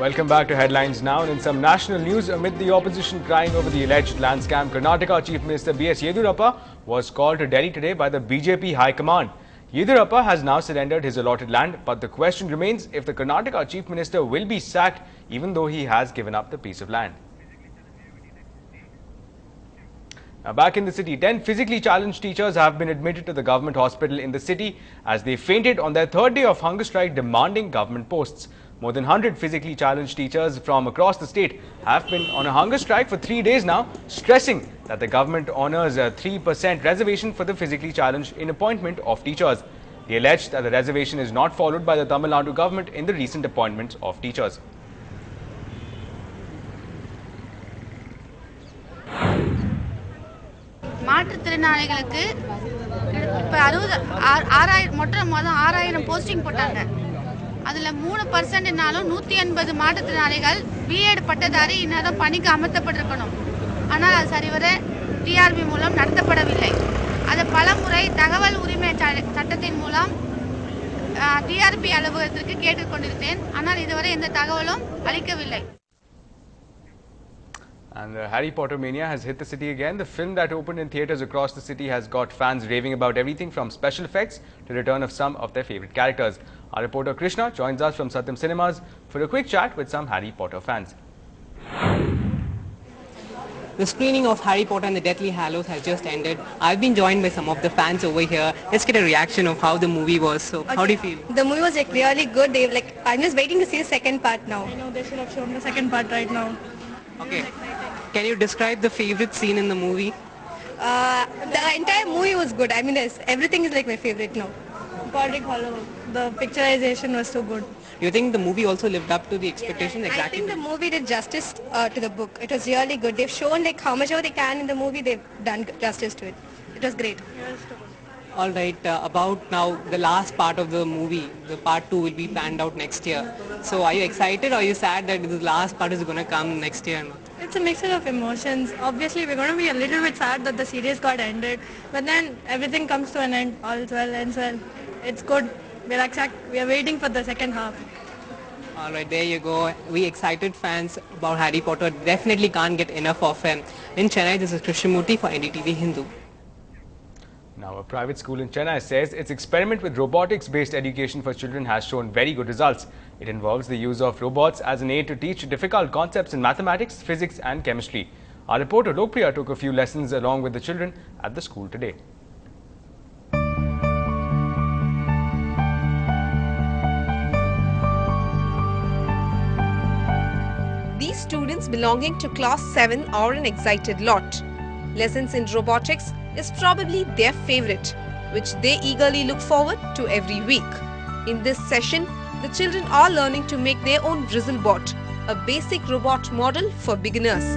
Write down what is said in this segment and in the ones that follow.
Welcome back to Headlines Now. And in some national news, amid the opposition crying over the alleged land scam, Karnataka Chief Minister B.S. Yediyurappa was called to Delhi today by the BJP High Command. Yediyurappa has now surrendered his allotted land, but the question remains if the Karnataka Chief Minister will be sacked even though he has given up the piece of land. Now back in the city, 10 physically challenged teachers have been admitted to the government hospital in the city as they fainted on their third day of hunger strike demanding government posts. More than 100 physically challenged teachers from across the state have been on a hunger strike for 3 days now, stressing that the government honors a 3% reservation for the physically challenged in appointment of teachers. They allege that the reservation is not followed by the Tamil Nadu government in the recent appointments of teachers. மாற்றுத்திறனாளிகளுக்கு இப்போ 6000 posting போட்டாங்க. அதில் 3%னாலும் 180 மாற்றுத்திறனாளிகள் BEd பட்டதாரி இன்னும் பணிக்கு அமர்த்தப்பட்டிருக்கணும். ஆனால் அது சரிவர டிஆர்பி மூலம் நடத்தப்படவில்லை. அது பலமுறை தகவல் உரிமை சட்டத்தின் மூலம் டிஆர்பி அலுவலகத்திற்கு கேட்டுக்கொண்டிருந்தேன். ஆனால் இதுவரை எந்த தகவலும் அளிக்கவில்லை. And Harry Potter mania has hit the city again. The film that opened in theatres across the city has got fans raving about everything from special effects to return of some of their favourite characters. Our reporter Krishna joins us from Satyam Cinemas for a quick chat with some Harry Potter fans. The screening of Harry Potter and the Deathly Hallows has just ended. I've been joined by some of the fans over here. Let's get a reaction of how the movie was. So, okay. How do you feel? The movie was really good. I'm just waiting to see the second part now. I know they should have shown the second part right now. Okay. Can you describe the favorite scene in the movie? The entire movie was good. I mean, everything is like my favorite now. Godric Hollow, the picturization was so good. Do you think the movie also lived up to the expectations? Yeah, exactly? I think the movie did justice to the book. It was really good. They've shown like how much they can in the movie. They've done justice to it. It was great. All right. About now the last part of the movie, the part 2 will be planned out next year. So are you excited or are you sad that the last part is going to come next year? It's a mixture of emotions. Obviously, we're going to be a little bit sad that the series got ended. But then everything comes to an end. All's well, ends well. It's good. We are waiting for the second half. All right, there you go. We excited fans about Harry Potter definitely can't get enough of him. In Chennai, this is Krishnamurthy for NDTV Hindu. Now, a private school in Chennai says its experiment with robotics-based education for children has shown very good results. It involves the use of robots as an aid to teach difficult concepts in mathematics, physics and chemistry. Our reporter Lokpriya took a few lessons along with the children at the school today. These students belonging to class 7 are an excited lot. Lessons in robotics is probably their favorite, which they eagerly look forward to every week. In this session, the children are learning to make their own Drizzlebot, a basic robot model for beginners.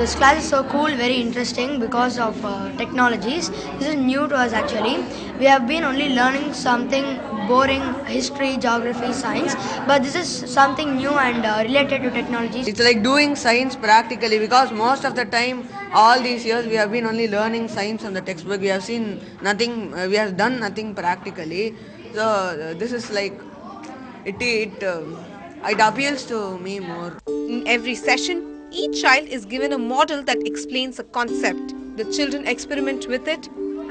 This class is so cool, very interesting because of technologies. This is new to us actually. We have been only learning something boring, history, geography, science, but this is something new and related to technologies. It's like doing science practically because most of the time, all these years we have been only learning science from the textbook. We have seen nothing, we have done nothing practically. So this is like, it appeals to me more. In every session, each child is given a model that explains a concept. The children experiment with it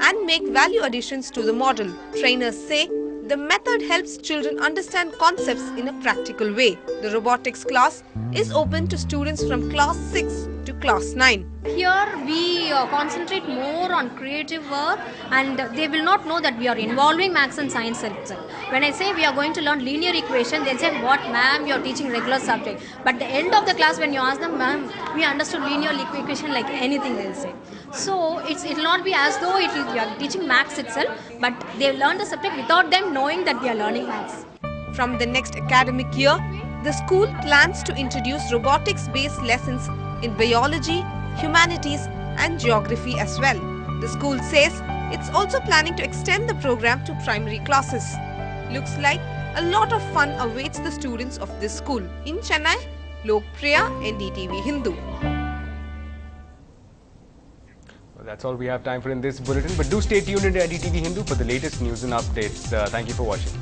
and make value additions to the model. Trainers say the method helps children understand concepts in a practical way. The robotics class is open to students from class 6 to class 9. Here we concentrate more on creative work and they will not know that we are involving maths and science itself. When I say we are going to learn linear equation, they'll say, what ma'am, you are teaching regular subject. But at the end of the class when you ask them, ma'am, we understood linear equation like anything they'll say. So it will not be as though we are teaching maths itself, but they learn the subject without them knowing that they are learning maths. From the next academic year, the school plans to introduce robotics-based lessons in biology, humanities and geography as well. The school says it's also planning to extend the program to primary classes. Looks like a lot of fun awaits the students of this school. In Chennai, Lokpriya, NDTV Hindu. Well, that's all we have time for in this bulletin, but do stay tuned into NDTV Hindu for the latest news and updates. Thank you for watching.